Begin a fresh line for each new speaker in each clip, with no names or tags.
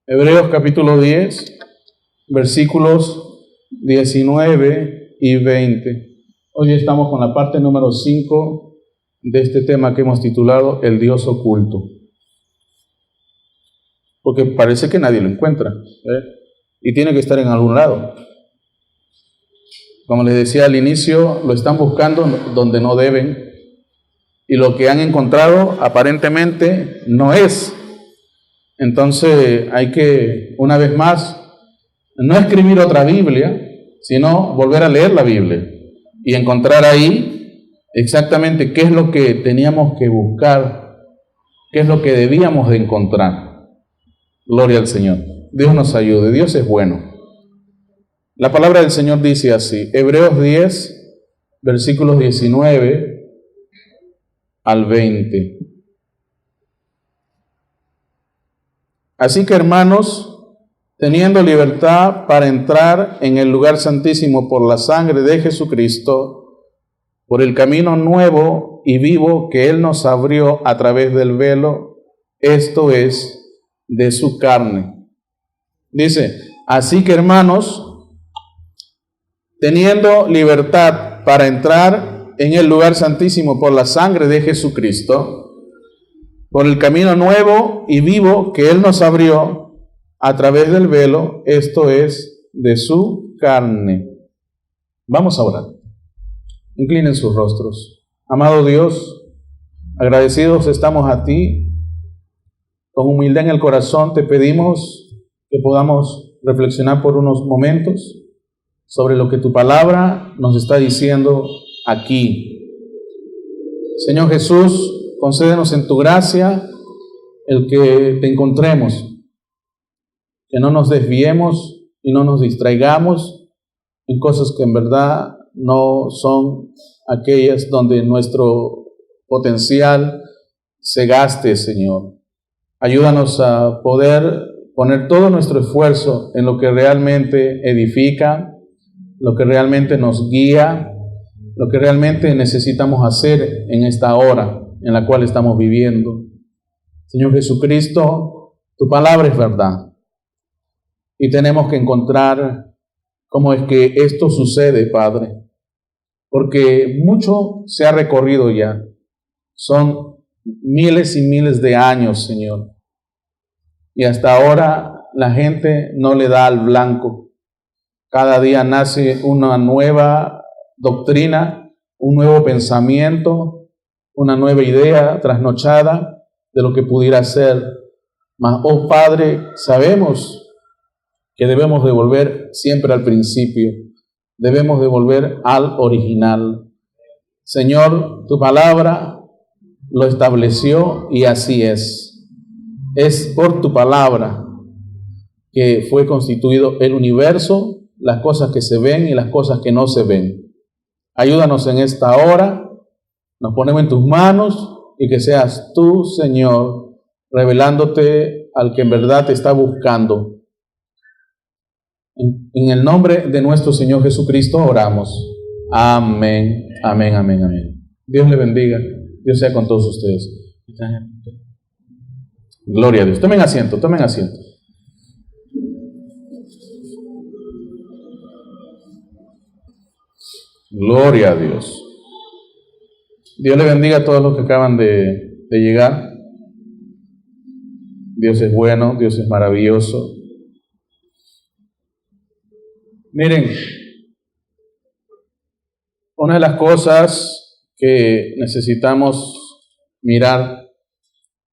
Hebreos capítulo 10, versículos 19 y 20. Hoy estamos con la parte número 5 de este tema que hemos titulado El Dios Oculto. Porque parece que nadie lo encuentra, y tiene que estar en algún lado. Como les decía al inicio, lo están buscando donde no deben, y lo que han encontrado aparentemente no es. Entonces hay que, una vez más, no escribir otra Biblia, sino volver a leer la Biblia y encontrar ahí exactamente qué es lo que teníamos que buscar, qué es lo que debíamos de encontrar. Gloria al Señor. Dios nos ayude, Dios es bueno. La palabra del Señor dice así, Hebreos 10, versículos 19 al 20. Así que, hermanos, teniendo libertad para entrar en el lugar santísimo por la sangre de Jesucristo, por el camino nuevo y vivo que Él nos abrió a través del velo, esto es, de su carne. Dice, así que, hermanos, teniendo libertad para entrar en el lugar santísimo por la sangre de Jesucristo, por el camino nuevo y vivo que Él nos abrió a través del velo, esto es, de su carne. Vamos a orar. Inclinen sus rostros. Amado Dios, agradecidos estamos a ti. Con humildad en el corazón te pedimos que podamos reflexionar por unos momentos sobre lo que tu palabra nos está diciendo aquí. Señor Jesús, concédenos en tu gracia el que te encontremos, que no nos desviemos y no nos distraigamos en cosas que en verdad no son aquellas donde nuestro potencial se gaste, Señor. Ayúdanos a poder poner todo nuestro esfuerzo en lo que realmente edifica, lo que realmente nos guía, lo que realmente necesitamos hacer en esta hora en la cual estamos viviendo. Señor Jesucristo, tu palabra es verdad. Y tenemos que encontrar cómo es que esto sucede, Padre. Porque mucho se ha recorrido ya. Son miles y miles de años, Señor. Y hasta ahora la gente no le da al blanco. Cada día nace una nueva doctrina, un nuevo pensamiento, una nueva idea trasnochada de lo que pudiera ser. Mas, oh Padre, sabemos que debemos de volver siempre al principio. Debemos de volver al original. Señor, tu palabra lo estableció y así es. Es por tu palabra que fue constituido el universo, las cosas que se ven y las cosas que no se ven. Ayúdanos en esta hora. Nos ponemos en tus manos y que seas tú, Señor, revelándote al que en verdad te está buscando. En el nombre de nuestro Señor Jesucristo oramos. Amén, amén, amén, amén. Dios le bendiga. Dios sea con todos ustedes. Gloria a Dios. Tomen asiento, tomen asiento. Gloria a Dios. Dios le bendiga a todos los que acaban de llegar. Dios es bueno, Dios es maravilloso. Miren, una de las cosas que necesitamos mirar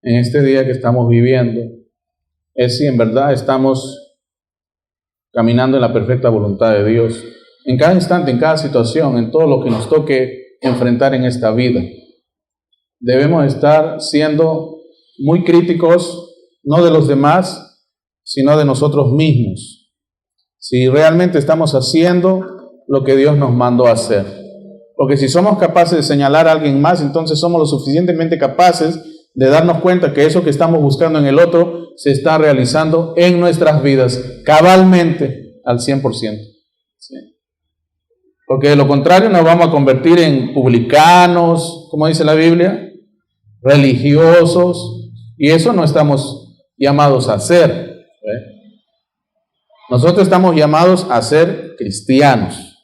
en este día que estamos viviendo es si en verdad estamos caminando en la perfecta voluntad de Dios. En cada instante, en cada situación, en todo lo que nos toque enfrentar en esta vida. Debemos estar siendo muy críticos, no de los demás, sino de nosotros mismos. Si realmente estamos haciendo lo que Dios nos mandó a hacer. Porque si somos capaces de señalar a alguien más, entonces somos lo suficientemente capaces de darnos cuenta que eso que estamos buscando en el otro se está realizando en nuestras vidas, cabalmente, al 100%. ¿Sí? Porque de lo contrario nos vamos a convertir en publicanos, como dice la Biblia, religiosos, y eso no estamos llamados a hacer. Nosotros estamos llamados a ser cristianos,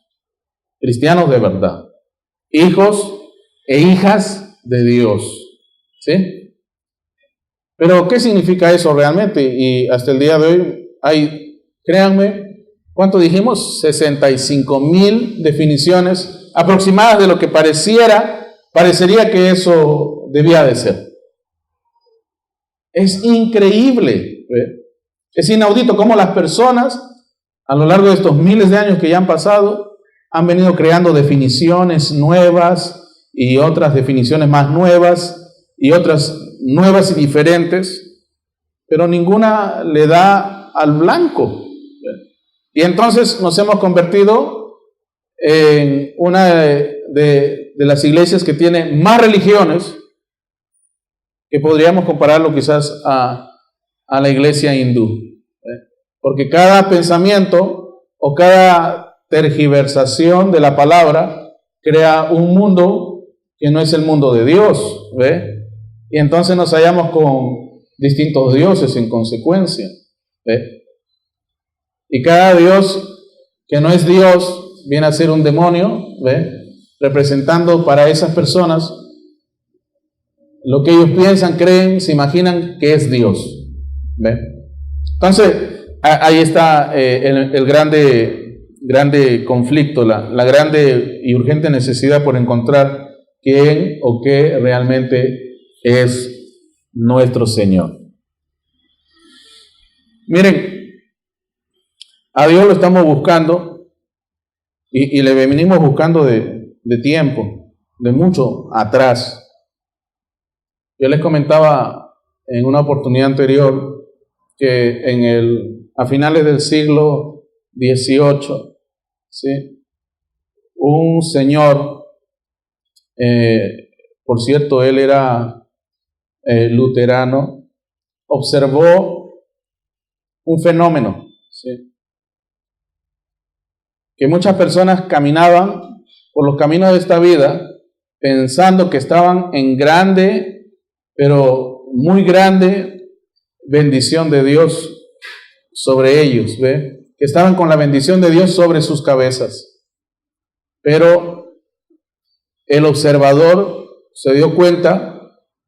cristianos de verdad, hijos e hijas de Dios, ¿sí? Pero ¿qué significa eso realmente? Y hasta el día de hoy hay, créanme, ¿cuánto dijimos? 65,000 definiciones aproximadas de lo que parecería que eso debía de ser. Es increíble, es inaudito cómo las personas a lo largo de estos miles de años que ya han pasado han venido creando definiciones nuevas y otras definiciones más nuevas y otras nuevas y diferentes, pero ninguna le da al blanco. Y entonces nos hemos convertido en una de las iglesias que tiene más religiones, que podríamos compararlo quizás a la iglesia hindú. Porque cada pensamiento o cada tergiversación de la palabra crea un mundo que no es el mundo de Dios, ¿ve? Y entonces nos hallamos con distintos dioses en consecuencia, ¿ve? Y cada dios que no es Dios viene a ser un demonio, ¿ve? Representando para esas personas lo que ellos piensan, creen, se imaginan que es Dios, ¿ve? Entonces, ahí está el grande conflicto, la grande y urgente necesidad por encontrar quién o qué realmente es nuestro Señor. Miren, a Dios lo estamos buscando y le venimos buscando de tiempo, de mucho atrás. Yo les comentaba en una oportunidad anterior que a finales del siglo XVIII, ¿sí? Un señor, por cierto, él era luterano, observó un fenómeno, ¿sí? Que muchas personas caminaban por los caminos de esta vida pensando que estaban en grande, pero muy grande bendición de Dios sobre ellos, ¿ve? Que estaban con la bendición de Dios sobre sus cabezas. Pero el observador se dio cuenta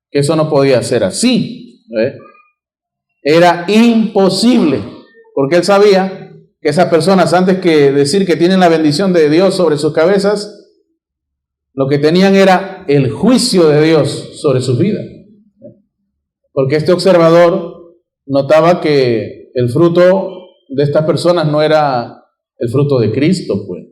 que eso no podía ser así, ¿ve? Era imposible, porque él sabía que esas personas, antes que decir que tienen la bendición de Dios sobre sus cabezas, lo que tenían era el juicio de Dios sobre sus vidas. Porque este observador notaba que el fruto de estas personas no era el fruto de Cristo, pues.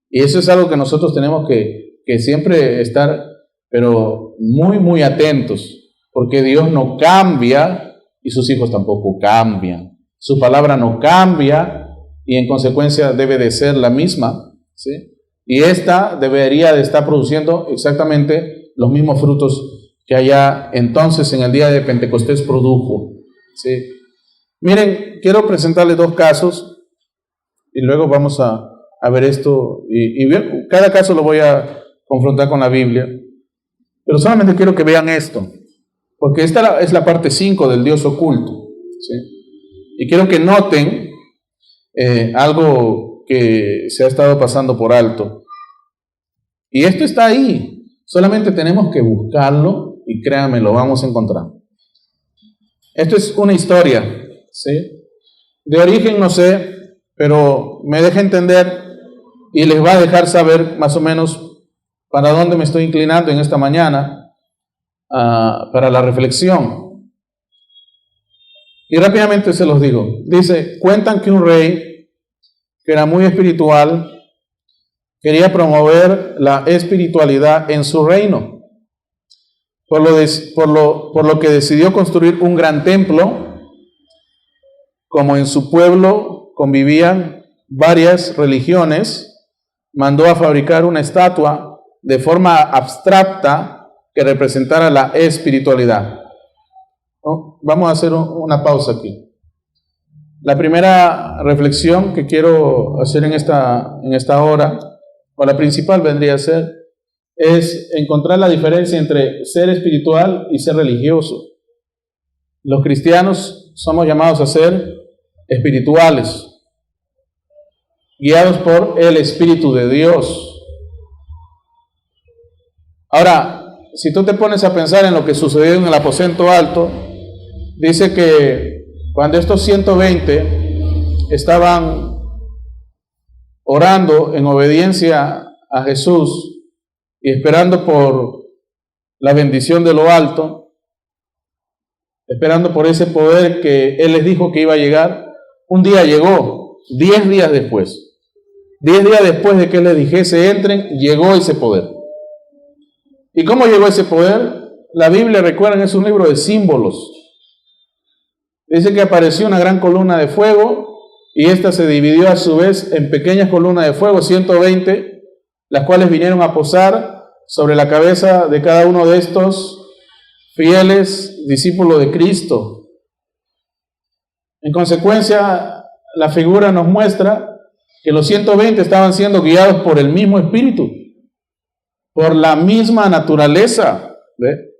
Y eso es algo que nosotros tenemos que siempre estar, pero muy, muy atentos, porque Dios no cambia y sus hijos tampoco cambian. Su palabra no cambia y en consecuencia debe de ser la misma, ¿sí? Y esta debería de estar produciendo exactamente los mismos frutos que allá entonces en el día de Pentecostés produjo, ¿sí? Miren, quiero presentarles dos casos y luego vamos a ver esto y cada caso lo voy a confrontar con la Biblia, pero solamente quiero que vean esto, porque esta es la parte 5 del Dios oculto, ¿sí? Y quiero que noten algo que se ha estado pasando por alto. Y esto está ahí. Solamente tenemos que buscarlo y créanme, lo vamos a encontrar. Esto es una historia, ¿sí? De origen no sé, pero me deja entender y les va a dejar saber más o menos para dónde me estoy inclinando en esta mañana para la reflexión. Y rápidamente se los digo. Dice, cuentan que un rey que era muy espiritual quería promover la espiritualidad en su reino, por lo que decidió construir un gran templo. Como en su pueblo convivían varias religiones, mandó a fabricar una estatua de forma abstracta que representara la espiritualidad. Vamos a hacer una pausa aquí. La primera reflexión que quiero hacer en esta hora, o la principal vendría a ser, es encontrar la diferencia entre ser espiritual y ser religioso. Los cristianos somos llamados a ser espirituales, guiados por el Espíritu de Dios. Ahora, si tú te pones a pensar en lo que sucedió en el aposento alto, dice que cuando estos 120 estaban orando en obediencia a Jesús y esperando por la bendición de lo alto, esperando por ese poder que Él les dijo que iba a llegar, un día llegó, 10 días después. 10 días después de que Él les dijese entren, llegó ese poder. ¿Y cómo llegó ese poder? La Biblia, recuerden, es un libro de símbolos. Dice que apareció una gran columna de fuego y esta se dividió a su vez en pequeñas columnas de fuego, 120, las cuales vinieron a posar sobre la cabeza de cada uno de estos fieles discípulos de Cristo. En consecuencia, la figura nos muestra que los 120 estaban siendo guiados por el mismo Espíritu, por la misma naturaleza, ¿ve?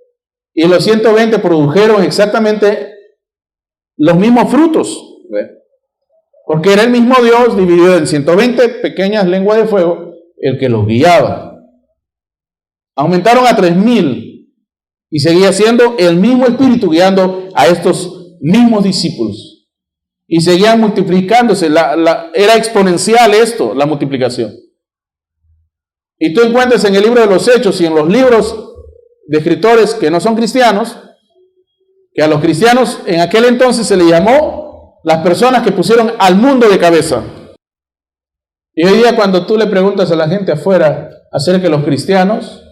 Y los 120 produjeron exactamente los mismos frutos, ¿ve? Porque era el mismo Dios dividido en 120 pequeñas lenguas de fuego el que los guiaba. Aumentaron a 3,000 y seguía siendo el mismo Espíritu guiando a estos mismos discípulos. Y seguían multiplicándose, era exponencial esto, la multiplicación. Y tú encuentras en el libro de los Hechos y en los libros de escritores que no son cristianos, que a los cristianos en aquel entonces se le llamó las personas que pusieron al mundo de cabeza. Y hoy día cuando tú le preguntas a la gente afuera acerca de los cristianos,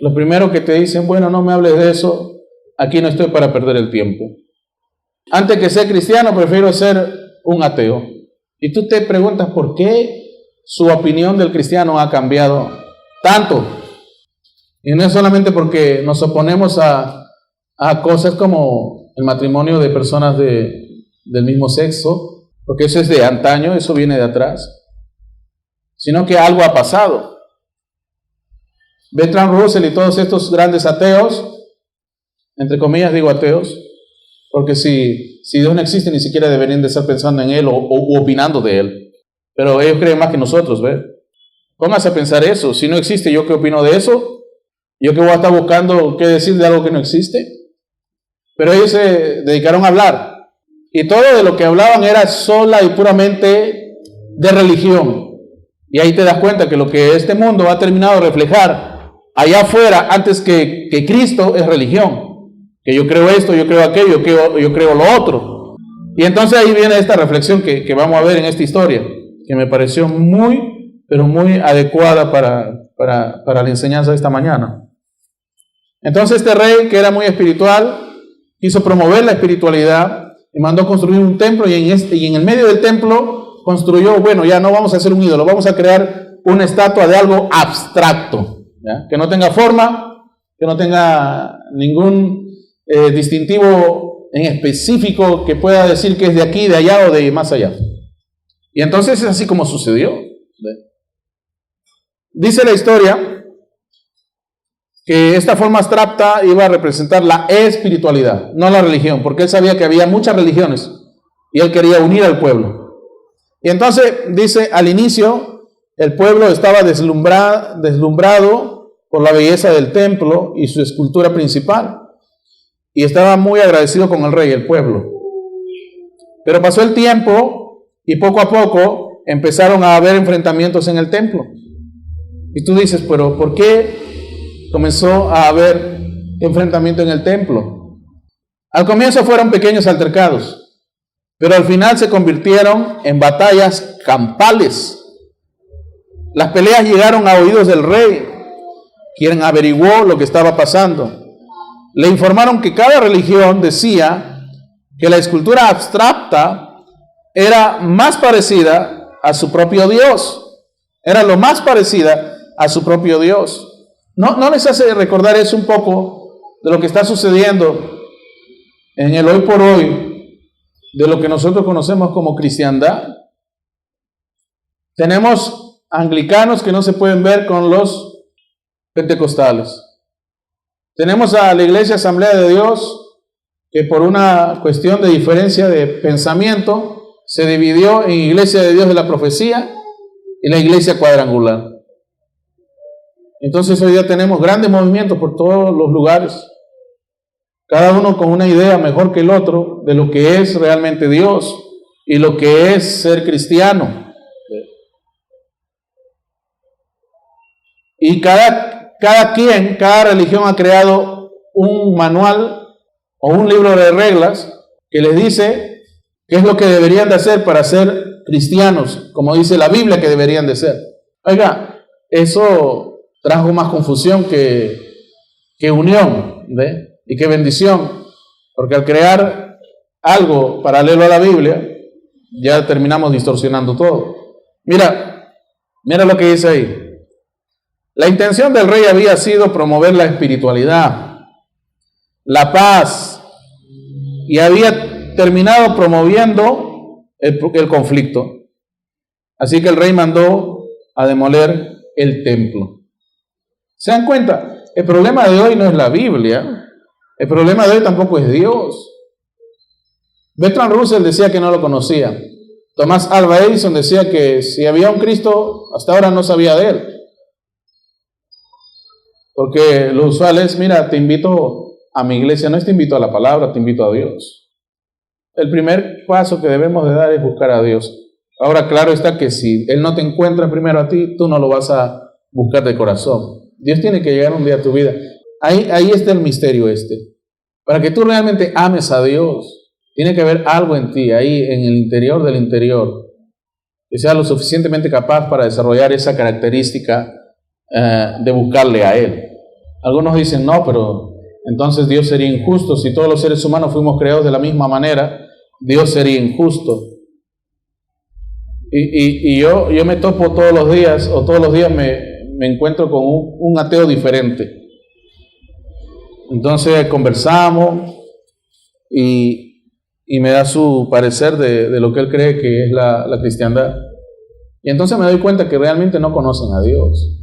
lo primero que te dicen, bueno, no me hables de eso, aquí no estoy para perder el tiempo. Antes que ser cristiano, prefiero ser un ateo. Y tú te preguntas por qué su opinión del cristiano ha cambiado tanto. Y no es solamente porque nos oponemos a cosas como el matrimonio de personas del mismo sexo, porque eso es de antaño, eso viene de atrás, sino que algo ha pasado. Bertrand Russell y todos estos grandes ateos, entre comillas digo ateos, porque si Dios no existe ni siquiera deberían de estar pensando en Él o opinando de Él, pero ellos creen más que nosotros, ¿ves? Póngase a pensar eso, si no existe, ¿yo qué opino de eso? ¿Yo qué voy a estar buscando qué decir de algo que no existe? Pero ellos se dedicaron a hablar, y todo de lo que hablaban era sola y puramente de religión, y ahí te das cuenta que lo que este mundo ha terminado de reflejar allá afuera antes que Cristo es religión. Que yo creo esto, yo creo aquello, yo creo lo otro. Y entonces ahí viene esta reflexión que vamos a ver en esta historia, que me pareció muy, pero muy adecuada para la enseñanza de esta mañana. Entonces este rey, que era muy espiritual, quiso promover la espiritualidad y mandó construir un templo, y en el medio del templo construyó, bueno, ya no vamos a hacer un ídolo, vamos a crear una estatua de algo abstracto, ¿ya? Que no tenga forma, que no tenga ningún distintivo en específico que pueda decir que es de aquí, de allá o de más allá. Y entonces es así como sucedió. Dice la historia que esta forma abstracta iba a representar la espiritualidad, no la religión, porque él sabía que había muchas religiones y él quería unir al pueblo. Y entonces dice, al inicio el pueblo estaba deslumbrado por la belleza del templo y su escultura principal. Y estaba muy agradecido con el rey, el pueblo. Pero pasó el tiempo y poco a poco empezaron a haber enfrentamientos en el templo. Y tú dices, pero ¿por qué comenzó a haber enfrentamiento en el templo? Al comienzo fueron pequeños altercados, pero al final se convirtieron en batallas campales. Las peleas llegaron a oídos del rey, quien averiguó lo que estaba pasando. Le informaron que cada religión decía que la escultura abstracta era más parecida a su propio Dios. Era lo más parecida a su propio Dios. ¿No les hace recordar eso un poco de lo que está sucediendo en el hoy por hoy, de lo que nosotros conocemos como cristiandad? Tenemos anglicanos que no se pueden ver con los pentecostales. Tenemos a la Iglesia Asamblea de Dios que por una cuestión de diferencia de pensamiento se dividió en Iglesia de Dios de la Profecía y la Iglesia Cuadrangular. Entonces hoy día tenemos grandes movimientos por todos los lugares, cada uno con una idea mejor que el otro de lo que es realmente Dios y lo que es ser cristiano. Y cada religión ha creado un manual o un libro de reglas que les dice qué es lo que deberían de hacer para ser cristianos, como dice la Biblia que deberían de ser. Oiga, eso trajo más confusión que unión, ¿ve? Y qué bendición, porque al crear algo paralelo a la Biblia, ya terminamos distorsionando todo. Mira lo que dice ahí. La intención del rey había sido promover la espiritualidad, la paz, y había terminado promoviendo el conflicto. Así que el rey mandó a demoler el templo. ¿Se dan cuenta? El problema de hoy no es la Biblia. El problema de hoy tampoco es Dios. Bertrand Russell decía que no lo conocía. Tomás Alva Edison decía que si había un Cristo, hasta ahora no sabía de él. Porque lo usual es, mira, te invito a mi iglesia, no es te invito a la palabra, te invito a Dios. El primer paso que debemos de dar es buscar a Dios. Ahora, claro está que si Él no te encuentra primero a ti, tú no lo vas a buscar de corazón. Dios tiene que llegar un día a tu vida. Ahí está el misterio Para que tú realmente ames a Dios, tiene que haber algo en ti, ahí en el interior del interior, que sea lo suficientemente capaz para desarrollar esa característica de buscarle a Él. Algunos dicen, no, pero entonces Dios sería injusto. Si todos los seres humanos fuimos creados de la misma manera, Dios sería injusto. Y yo me topo todos los días, o todos los días me encuentro con un ateo diferente. Entonces conversamos y me da su parecer de lo que él cree que es la cristiandad. Y entonces me doy cuenta que realmente no conocen a Dios.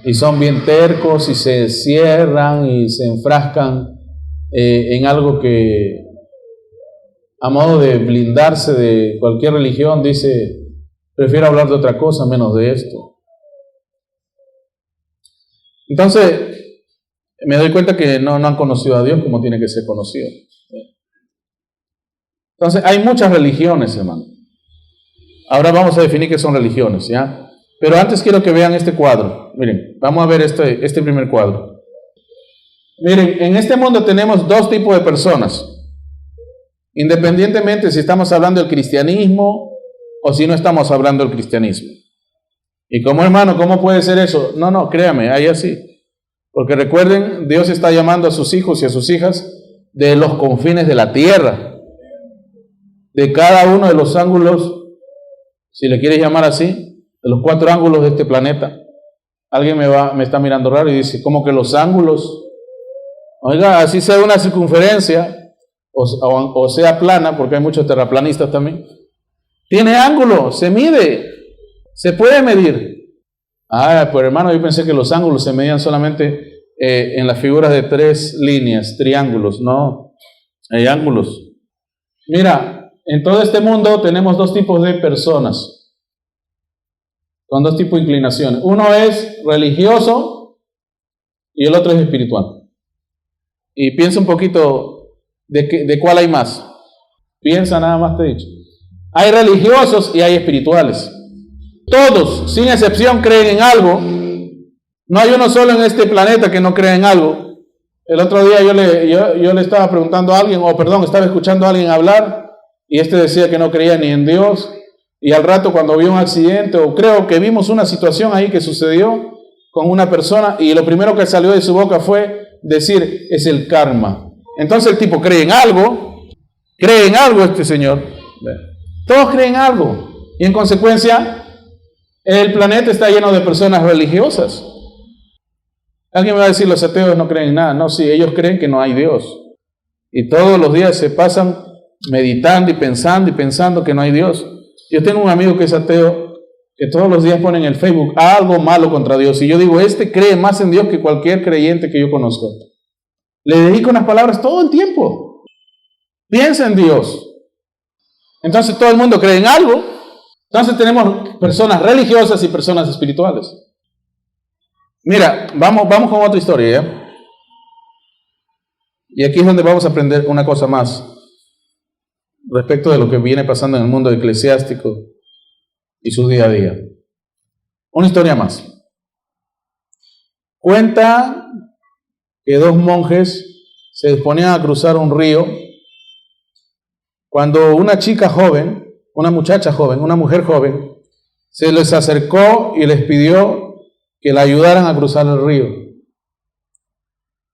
Y son bien tercos y se cierran y se enfrascan en algo que, a modo de blindarse de cualquier religión, dice, prefiero hablar de otra cosa menos de esto. Entonces, me doy cuenta que no han conocido a Dios como tiene que ser conocido. Entonces, hay muchas religiones, hermano. Ahora vamos a definir qué son religiones, ¿ya? Pero antes quiero que vean este cuadro. Miren, vamos a ver este primer cuadro. Miren, en este mundo tenemos dos tipos de personas. Independientemente si estamos hablando del cristianismo o si no estamos hablando del cristianismo. Y como hermano, ¿cómo puede ser eso? No, créame, hay así. Porque recuerden, Dios está llamando a sus hijos y a sus hijas de los confines de la tierra. De cada uno de los ángulos, si le quieres llamar así, de los 4 ángulos de este planeta. Alguien me está mirando raro y dice, ¿cómo que los ángulos? Oiga, así sea una circunferencia o sea plana, porque hay muchos terraplanistas también. Tiene ángulo, se mide, se puede medir. Pues hermano, yo pensé que los ángulos se medían solamente en las figuras de 3 líneas, triángulos. No, hay ángulos. Mira, en todo este mundo tenemos 2 tipos de personas. Con 2 tipos de inclinaciones. Uno es religioso y el otro es espiritual. Y piensa un poquito de cuál hay más. Piensa, nada más te he dicho. Hay religiosos y hay espirituales. Todos, sin excepción, creen en algo. No hay uno solo en este planeta que no cree en algo. El otro día yo le estaba preguntando a alguien, estaba escuchando a alguien hablar, y decía que no creía ni en Dios. Y al rato, cuando vio un accidente, o creo que vimos una situación ahí que sucedió con una persona, y lo primero que salió de su boca fue decir, es el karma. Entonces el tipo cree en algo este señor. Todos creen algo. Y en consecuencia, el planeta está lleno de personas religiosas. Alguien me va a decir, los ateos no creen en nada. No, sí, ellos creen que no hay Dios. Y todos los días se pasan meditando y pensando que no hay Dios. Yo tengo un amigo que es ateo, que todos los días pone en el Facebook algo malo contra Dios. Y yo digo, cree más en Dios que cualquier creyente que yo conozco. Le dedico unas palabras todo el tiempo. piensa en Dios. Entonces todo el mundo cree en algo. Entonces tenemos personas religiosas y personas espirituales. Mira, vamos con otra historia, ¿ya? Y aquí es donde vamos a aprender una cosa más respecto de lo que viene pasando en el mundo eclesiástico y su día a día. Una historia más. Cuenta que dos monjes se disponían a cruzar un río cuando una chica joven, una muchacha joven, una mujer joven, se les acercó y les pidió que la ayudaran a cruzar el río.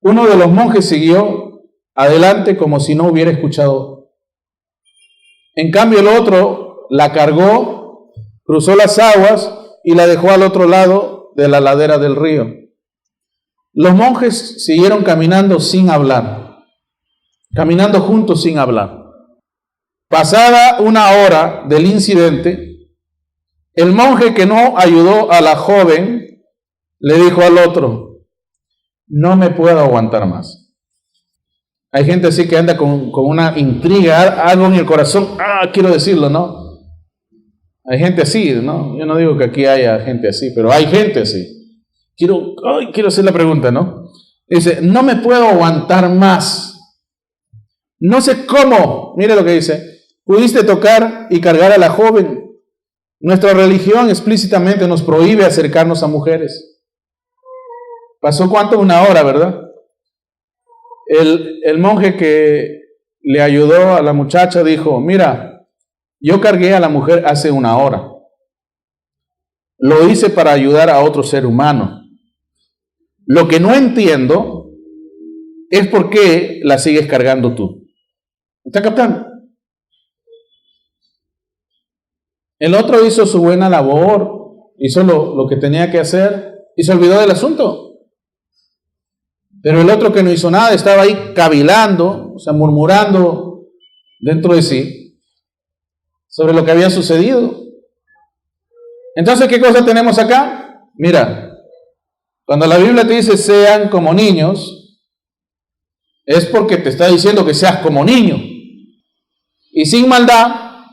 Uno de los monjes siguió adelante como si no hubiera escuchado. En cambio el otro la cargó, cruzó las aguas y la dejó al otro lado de la ladera del río. Los monjes siguieron caminando sin hablar, caminando juntos sin hablar. Pasada una hora del incidente, el monje que no ayudó a la joven le dijo al otro: no me puedo aguantar más. Hay gente así que anda con una intriga, algo en el corazón, quiero decirlo, ¿no? Hay gente así, ¿no? Yo no digo que aquí haya gente así, pero hay gente así. Quiero hacer la pregunta, ¿no? Dice, no me puedo aguantar más. No sé cómo, mire lo que dice, pudiste tocar y cargar a la joven. Nuestra religión explícitamente nos prohíbe acercarnos a mujeres. ¿Pasó cuánto? Una hora, ¿verdad? El monje que le ayudó a la muchacha dijo, mira, yo cargué a la mujer hace una hora. Lo hice para ayudar a otro ser humano. Lo que no entiendo es por qué la sigues cargando tú. ¿Está captando? El otro hizo su buena labor, hizo lo que tenía que hacer y se olvidó del asunto. Pero el otro que no hizo nada estaba ahí cavilando, o sea, murmurando dentro de sí sobre lo que había sucedido. Entonces, ¿qué cosa tenemos acá? Mira, cuando la Biblia te dice sean como niños, es porque te está diciendo que seas como niño. Y sin maldad,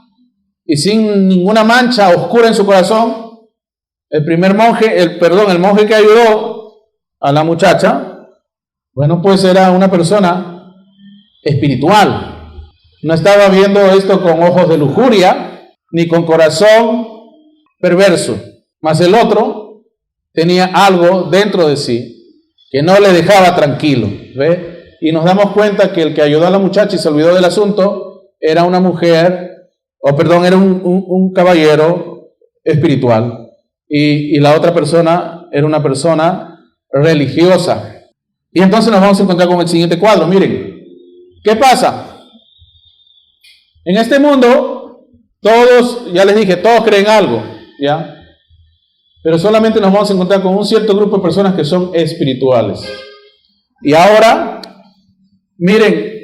y sin ninguna mancha oscura en su corazón, el monje que ayudó a la muchacha, bueno, pues era una persona espiritual. No estaba viendo esto con ojos de lujuria, ni con corazón perverso. Mas el otro tenía algo dentro de sí que no le dejaba tranquilo, ¿ve? Y nos damos cuenta que el que ayudó a la muchacha y se olvidó del asunto era una mujer, era un caballero espiritual. Y la otra persona era una persona religiosa. Y entonces nos vamos a encontrar con el siguiente cuadro. Miren, ¿qué pasa? En este mundo, todos, ya les dije, todos creen algo, ¿ya? Pero solamente nos vamos a encontrar con un cierto grupo de personas que son espirituales. Y ahora, miren,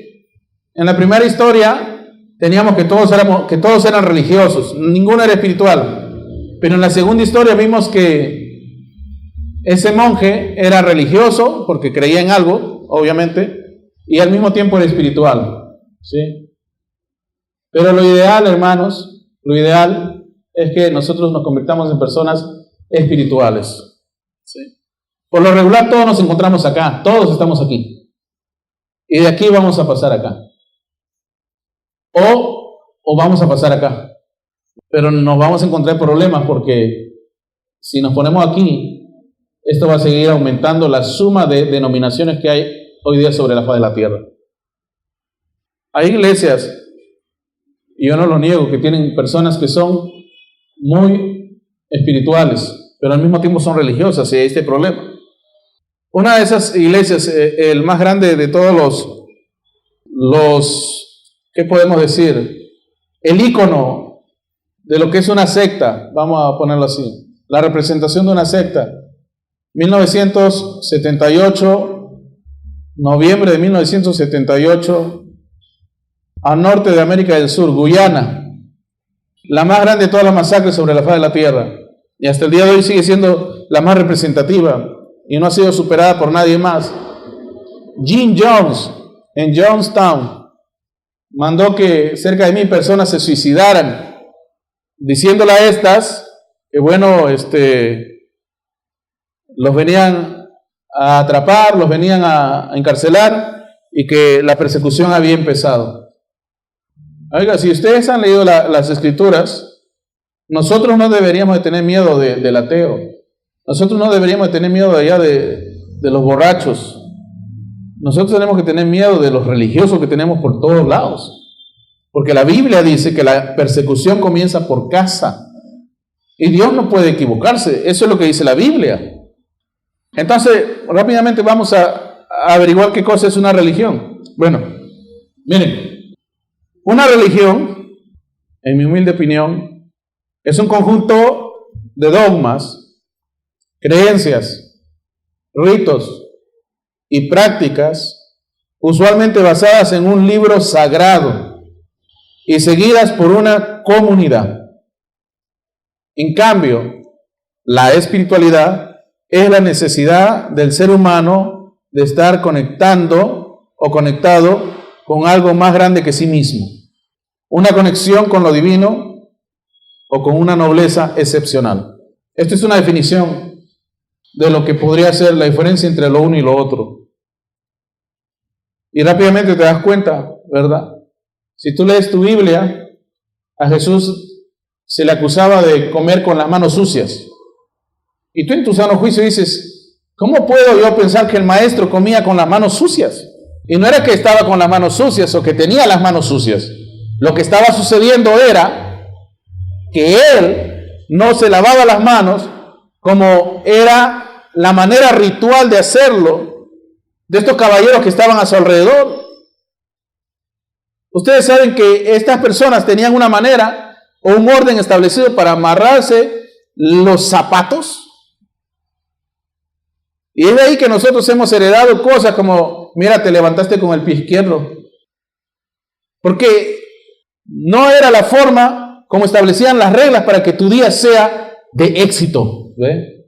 en la primera historia teníamos que todos eran religiosos, ninguno era espiritual. Pero en la segunda historia vimos que ese monje era religioso porque creía en algo, obviamente, y al mismo tiempo era espiritual, ¿sí? Pero lo ideal, hermanos, lo ideal es que nosotros nos convirtamos en personas espirituales, ¿sí? Por lo regular todos nos encontramos acá, todos estamos aquí, y de aquí vamos a pasar acá, o vamos a pasar acá, pero nos vamos a encontrar problemas porque si nos ponemos aquí, esto va a seguir aumentando la suma de denominaciones que hay hoy día sobre la faz de la tierra. Hay iglesias, y yo no lo niego, que tienen personas que son muy espirituales, pero al mismo tiempo son religiosas, y hay este problema. Una de esas iglesias, el más grande de todos ¿qué podemos decir? El ícono de lo que es una secta, vamos a ponerlo así, la representación de una secta, 1978, noviembre de 1978, al norte de América del Sur, Guyana, la más grande de todas las masacres sobre la faz de la tierra. Y hasta el día de hoy sigue siendo la más representativa y no ha sido superada por nadie más. Jim Jones, en Jonestown, mandó que cerca de 1000 personas se suicidaran, diciéndole a estas que bueno, los venían a atrapar, los venían a encarcelar y que la persecución había empezado. Oiga, si ustedes han leído las escrituras, nosotros no deberíamos de tener miedo del ateo. Nosotros no deberíamos de tener miedo allá de los borrachos. Nosotros tenemos que tener miedo de los religiosos que tenemos por todos lados. Porque la Biblia dice que la persecución comienza por casa. Y Dios no puede equivocarse. Eso es lo que dice la Biblia. Entonces, rápidamente vamos a averiguar qué cosa es una religión. Bueno, miren, una religión, en mi humilde opinión, es un conjunto de dogmas, creencias, ritos y prácticas, usualmente basadas en un libro sagrado y seguidas por una comunidad. En cambio, la espiritualidad es la necesidad del ser humano de estar conectado con algo más grande que sí mismo. Una conexión con lo divino o con una nobleza excepcional. Esta es una definición de lo que podría ser la diferencia entre lo uno y lo otro. Y rápidamente te das cuenta, ¿verdad? Si tú lees tu Biblia, a Jesús se le acusaba de comer con las manos sucias. Y tú en tu sano juicio dices, ¿cómo puedo yo pensar que el maestro comía con las manos sucias? Y no era que estaba con las manos sucias o que tenía las manos sucias. Lo que estaba sucediendo era que él no se lavaba las manos como era la manera ritual de hacerlo de estos caballeros que estaban a su alrededor. Ustedes saben que estas personas tenían una manera o un orden establecido para amarrarse los zapatos. Y es de ahí que nosotros hemos heredado cosas como, mira, te levantaste con el pie izquierdo. Porque no era la forma como establecían las reglas para que tu día sea de éxito. ¿Ve?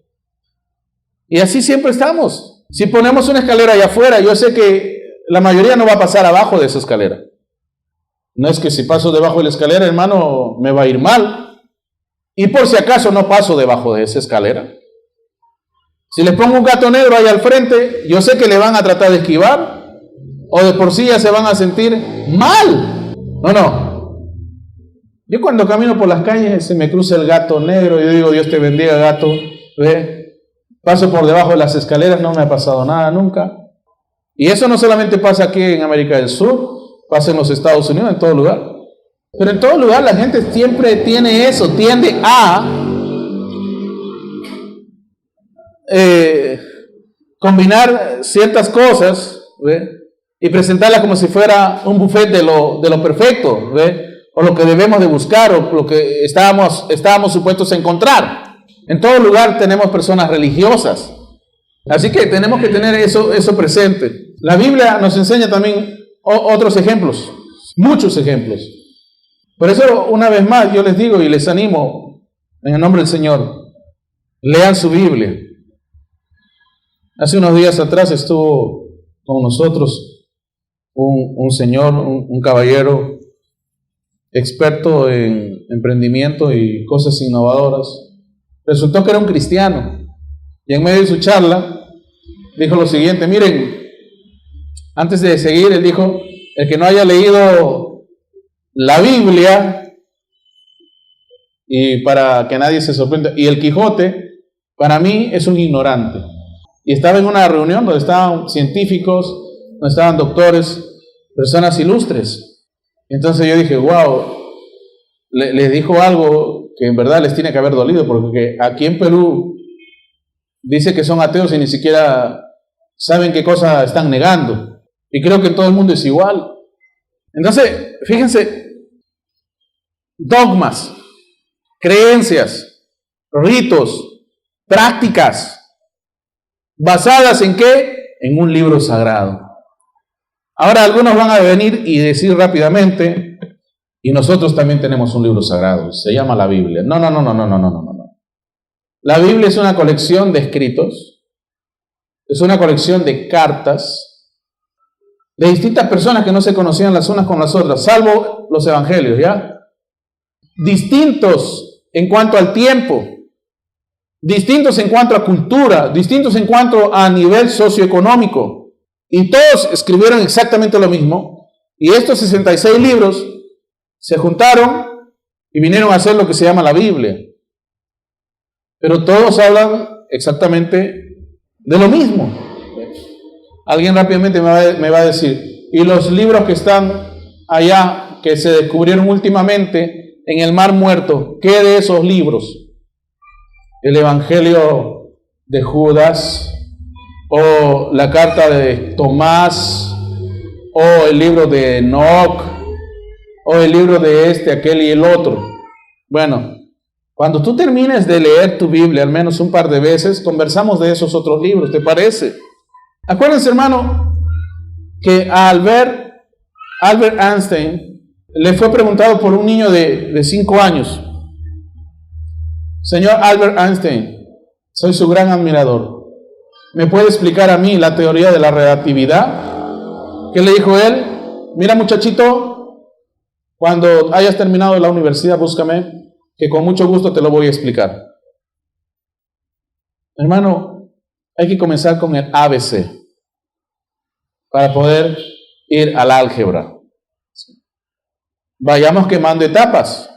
Y así siempre estamos. Si ponemos una escalera allá afuera, yo sé que la mayoría no va a pasar abajo de esa escalera. No es que si paso debajo de la escalera, hermano, me va a ir mal. Y por si acaso no paso debajo de esa escalera. Si les pongo un gato negro ahí al frente, yo sé que le van a tratar de esquivar. O de por sí ya se van a sentir mal. No. Yo cuando camino por las calles se me cruza el gato negro. Yo digo, Dios te bendiga, gato. ¿Ve? Paso por debajo de las escaleras, no me ha pasado nada nunca. Y eso no solamente pasa aquí en América del Sur. Pasa en los Estados Unidos, en todo lugar. Pero en todo lugar la gente siempre tiene eso, tiende a combinar ciertas cosas, ¿ve? Y presentarlas como si fuera un buffet de lo perfecto, ¿ve? O lo que debemos de buscar, o lo que estábamos supuestos a encontrar. En todo lugar tenemos personas religiosas. Así que tenemos que tener eso presente. La Biblia nos enseña también otros ejemplos, muchos ejemplos. Por eso, una vez más, yo les digo y les animo, en el nombre del Señor, lean su Biblia. Hace unos días atrás estuvo con nosotros un señor, un caballero, experto en emprendimiento y cosas innovadoras. Resultó que era un cristiano. Y en medio de su charla, dijo lo siguiente, miren, antes de seguir, él dijo, el que no haya leído la Biblia, y para que nadie se sorprenda, y el Quijote, para mí es un ignorante. Y estaba en una reunión donde estaban científicos, donde estaban doctores, personas ilustres. Entonces yo dije, wow, les dijo algo que en verdad les tiene que haber dolido, porque aquí en Perú dice que son ateos y ni siquiera saben qué cosa están negando. Y creo que en todo el mundo es igual. Entonces, fíjense, dogmas, creencias, ritos, prácticas, ¿basadas en qué? En un libro sagrado. Ahora algunos van a venir y decir rápidamente, y nosotros también tenemos un libro sagrado, se llama la Biblia. No. La Biblia es una colección de escritos, es una colección de cartas, de distintas personas que no se conocían las unas con las otras, salvo los evangelios, ¿ya? Distintos en cuanto al tiempo, distintos en cuanto a cultura, distintos en cuanto a nivel socioeconómico, y todos escribieron exactamente lo mismo, y estos 66 libros se juntaron y vinieron a hacer lo que se llama la Biblia. Pero todos hablan exactamente de lo mismo. Alguien rápidamente me va a decir, y los libros que están allá, que se descubrieron últimamente en el Mar Muerto, ¿qué de esos libros? El Evangelio de Judas, o la carta de Tomás, o el libro de Enoc, o el libro de aquel y el otro. Bueno, cuando tú termines de leer tu Biblia al menos un par de veces, conversamos de esos otros libros, ¿te parece? Acuérdense, hermano, que a Albert Einstein le fue preguntado por un niño de 5 años, señor Albert Einstein, soy su gran admirador, ¿me puede explicar a mí la teoría de la relatividad? ¿Qué le dijo él? Mira, muchachito, cuando hayas terminado la universidad, búscame, que con mucho gusto te lo voy a explicar. Hermano, hay que comenzar con el ABC para poder ir al álgebra. Vayamos quemando etapas.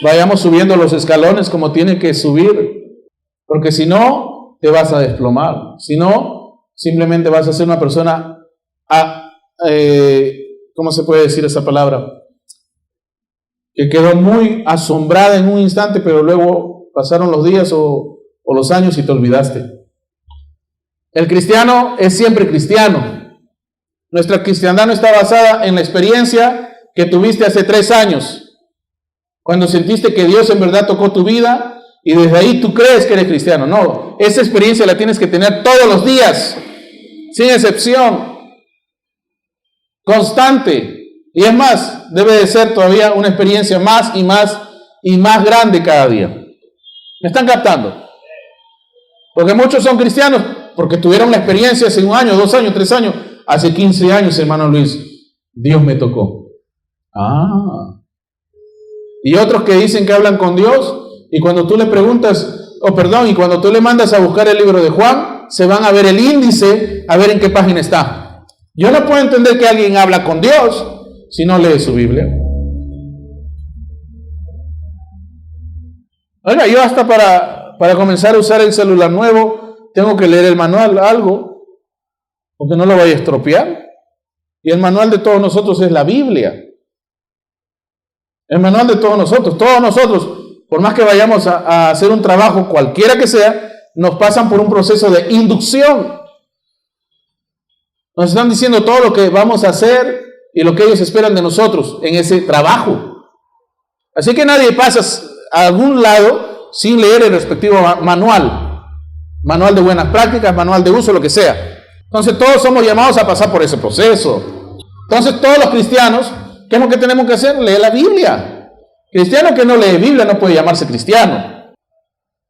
Vayamos subiendo los escalones como tiene que subir. Porque si no, te vas a desplomar. Si no, simplemente vas a ser una persona, ¿cómo se puede decir esa palabra? Que quedó muy asombrada en un instante, pero luego pasaron los días o los años y te olvidaste. El cristiano es siempre cristiano. Nuestra cristiandad no está basada en la experiencia que tuviste hace 3 años, cuando sentiste que Dios en verdad tocó tu vida y desde ahí tú crees que eres cristiano. No, esa experiencia la tienes que tener todos los días, sin excepción, constante. Y es más, debe de ser todavía una experiencia más y más grande cada día. ¿Me están captando? Porque muchos son cristianos porque tuvieron la experiencia hace 1 año, 2 años, 3 años, hace 15 años, hermano Luis, Dios me tocó. Y otros que dicen que hablan con Dios, y cuando tú le preguntas, y cuando tú le mandas a buscar el libro de Juan, se van a ver el índice, a ver en qué página está. Yo no puedo entender que alguien habla con Dios si no lee su Biblia. Oiga, yo hasta para comenzar a usar el celular nuevo, tengo que leer el manual, algo, porque no lo vaya a estropear. Y el manual de todos nosotros es la Biblia. El manual de todos nosotros, por más que vayamos a hacer un trabajo, cualquiera que sea, nos pasan por un proceso de inducción. Nos están diciendo todo lo que vamos a hacer y lo que ellos esperan de nosotros en ese trabajo. Así que nadie pasa a algún lado sin leer el respectivo manual de buenas prácticas, manual de uso, lo que sea. Entonces todos somos llamados a pasar por ese proceso. Entonces todos los cristianos, ¿qué es lo que tenemos que hacer? Leer la Biblia. Cristiano que no lee Biblia no puede llamarse cristiano.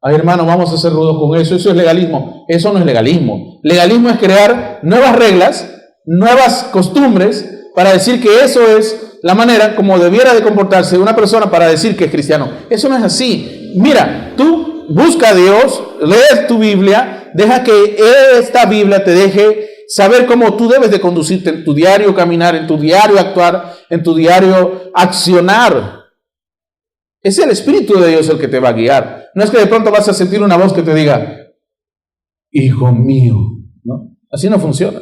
Ay, hermano, vamos a ser rudos con eso. Eso es legalismo. Eso no es legalismo. Legalismo es crear nuevas reglas, nuevas costumbres para decir que eso es la manera como debiera de comportarse una persona para decir que es cristiano. Eso no es así. Mira, tú busca a Dios, lee tu Biblia, deja que esta Biblia te deje saber cómo tú debes de conducirte en tu diario caminar, en tu diario actuar, en tu diario accionar. Es el Espíritu de Dios el que te va a guiar. No es que de pronto vas a sentir una voz que te diga, hijo mío, ¿no? Así no funciona.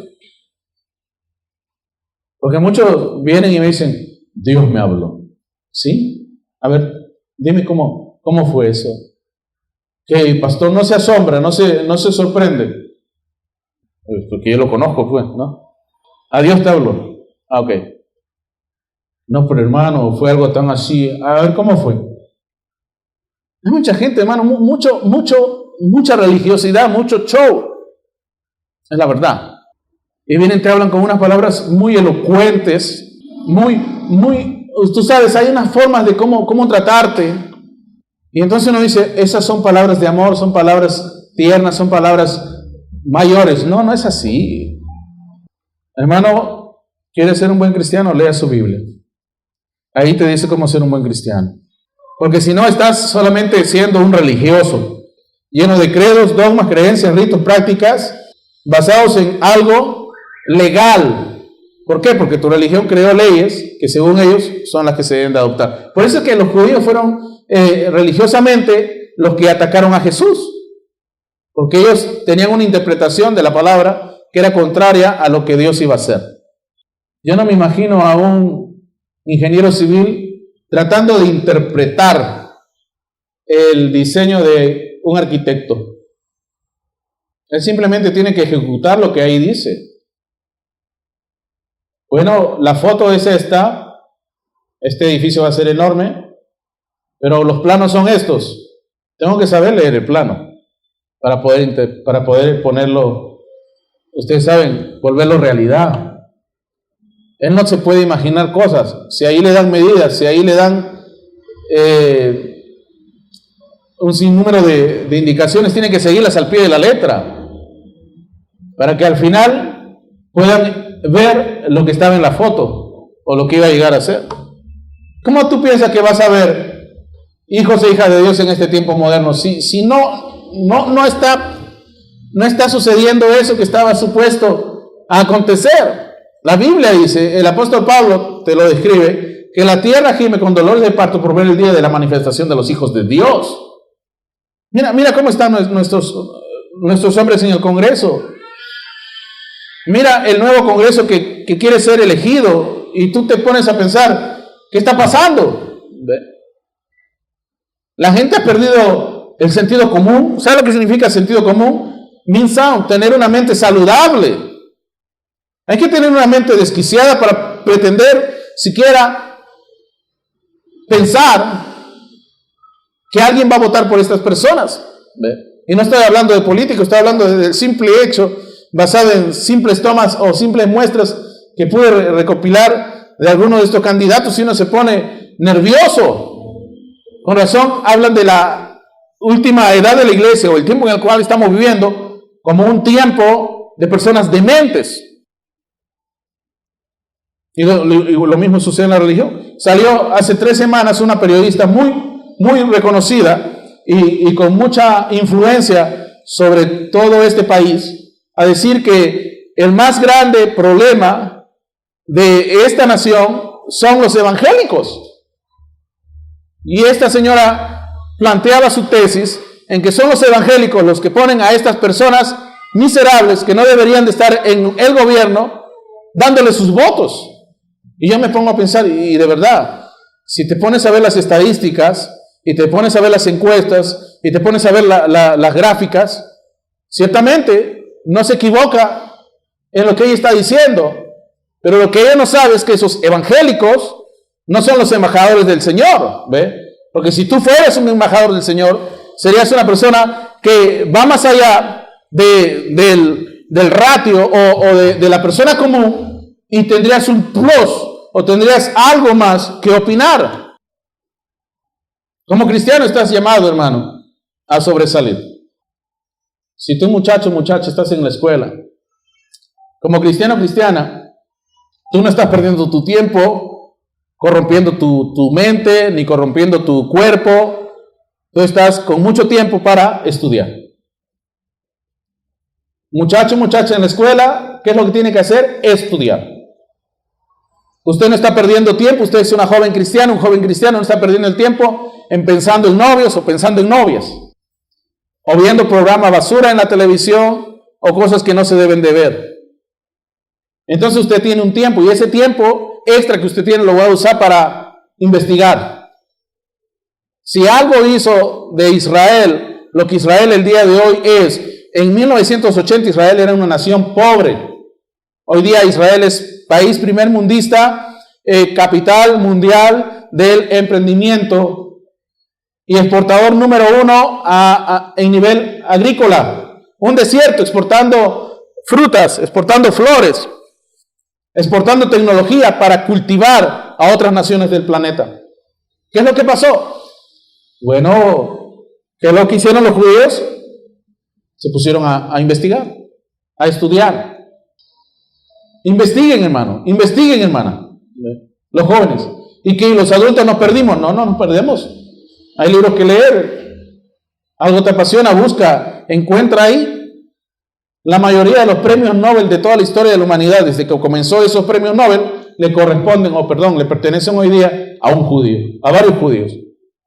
Porque muchos vienen y me dicen, Dios me habló. ¿Sí? A ver, dime cómo fue eso. Que pastor, no se asombra, no se sorprende. Porque yo lo conozco, pues, ¿no? A Dios te habló. Ok. No, pero hermano, fue algo tan así. A ver, ¿cómo fue? Hay mucha gente, hermano, mucha religiosidad, mucho show. Es la verdad. Y vienen, te hablan con unas palabras muy elocuentes, tú sabes, hay unas formas de cómo tratarte. Y entonces uno dice, esas son palabras de amor, son palabras tiernas, son palabras mayores. No, no es así. Hermano, ¿quieres ser un buen cristiano? Lea su Biblia. Ahí te dice cómo ser un buen cristiano. Porque si no, estás solamente siendo un religioso, lleno de credos, dogmas, creencias, ritos, prácticas, basados en algo legal. ¿Por qué? Porque tu religión creó leyes que según ellos son las que se deben de adoptar. Por eso es que los judíos fueron religiosamente los que atacaron a Jesús. Porque ellos tenían una interpretación de la palabra que era contraria a lo que Dios iba a hacer. Yo no me imagino a un ingeniero civil tratando de interpretar el diseño de un arquitecto. Él simplemente tiene que ejecutar lo que ahí dice. Bueno, la foto es esta. Este edificio va a ser enorme, pero los planos son estos. Tengo que saber leer el plano para poder ponerlo, ustedes saben, volverlo realidad. Él no se puede imaginar cosas. Si ahí le dan medidas, si ahí le dan un sinnúmero de indicaciones, tiene que seguirlas al pie de la letra para que al final puedan ver lo que estaba en la foto o lo que iba a llegar a ser. ¿Cómo tú piensas que vas a ver hijos e hijas de Dios en este tiempo moderno si no está sucediendo eso que estaba supuesto a acontecer? La Biblia dice, el apóstol Pablo te lo describe, que la tierra gime con dolores de parto por ver el día de la manifestación de los hijos de Dios. Mira cómo están nuestros hombres en el Congreso. Mira el nuevo Congreso que quiere ser elegido y tú te pones a pensar, ¿qué está pasando? La gente ha perdido el sentido común. ¿Sabe lo que significa sentido común? Means sound, tener una mente saludable. Hay que tener una mente desquiciada para pretender siquiera pensar que alguien va a votar por estas personas. Y no estoy hablando de políticos, estoy hablando del simple hecho, basado en simples tomas o simples muestras que pude recopilar de algunos de estos candidatos, y uno se pone nervioso. Con razón hablan de la última edad de la iglesia o el tiempo en el cual estamos viviendo como un tiempo de personas dementes. Y lo mismo sucede en la religión. Salió hace 3 semanas una periodista muy reconocida y con mucha influencia sobre todo este país a decir que el más grande problema de esta nación son los evangélicos. Y esta señora planteaba su tesis en que son los evangélicos los que ponen a estas personas miserables que no deberían de estar en el gobierno dándole sus votos. Y yo me pongo a pensar, y de verdad, si te pones a ver las estadísticas, y te pones a ver las encuestas, y te pones a ver las gráficas, ciertamente no se equivoca en lo que ella está diciendo, pero lo que ella no sabe es que esos evangélicos no son los embajadores del Señor, ¿ve? Porque si tú fueras un embajador del Señor, serías una persona que va más allá del ratio o de la persona común, y tendrías un plus o tendrías algo más que opinar. Como cristiano estás llamado, hermano, a sobresalir. Si tú, muchacha, estás en la escuela, como cristiano o cristiana, tú no estás perdiendo tu tiempo corrompiendo tu mente, ni corrompiendo tu cuerpo. Tú estás con mucho tiempo para estudiar. Muchacho, muchacha en la escuela, ¿qué es lo que tiene que hacer? Estudiar. Usted no está perdiendo tiempo, usted es una joven cristiana, un joven cristiano no está perdiendo el tiempo en pensando en novios o pensando en novias, o viendo programas basura en la televisión, o cosas que no se deben de ver. Entonces usted tiene un tiempo, y ese tiempo extra que usted tiene lo va a usar para investigar. Si algo hizo de Israel, lo que Israel el día de hoy es, en 1980 Israel era una nación pobre. Hoy día Israel es país primermundista, capital mundial del emprendimiento y exportador número 1 en nivel agrícola. Un desierto, exportando frutas, exportando flores, exportando tecnología para cultivar a otras naciones del planeta. ¿Qué es lo que pasó? Bueno, ¿qué es lo que hicieron los judíos? Se pusieron a investigar, a estudiar. Investiguen, hermano, investiguen, hermana, los jóvenes. Y que los adultos nos perdimos. No nos perdemos. Hay libros que leer. Algo te apasiona, busca, encuentra ahí. La mayoría de los premios Nobel de toda la historia de la humanidad, desde que comenzó esos premios Nobel, le corresponden, le pertenecen hoy día a un judío, a varios judíos.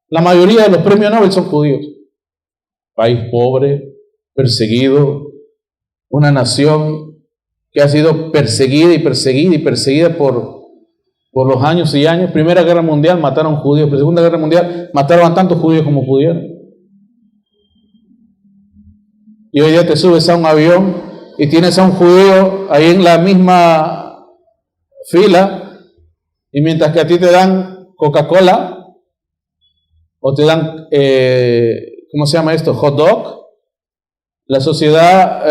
La mayoría de los premios Nobel son judíos. País pobre, perseguido, una nación que ha sido perseguida y perseguida y perseguida por los años y años. Primera Guerra Mundial mataron judíos, pero Segunda Guerra Mundial mataron a tantos judíos como pudieron. Y hoy día te subes a un avión y tienes a un judío ahí en la misma fila, y mientras que a ti te dan Coca-Cola o te dan, ¿cómo se llama esto? Hot dog. La sociedad,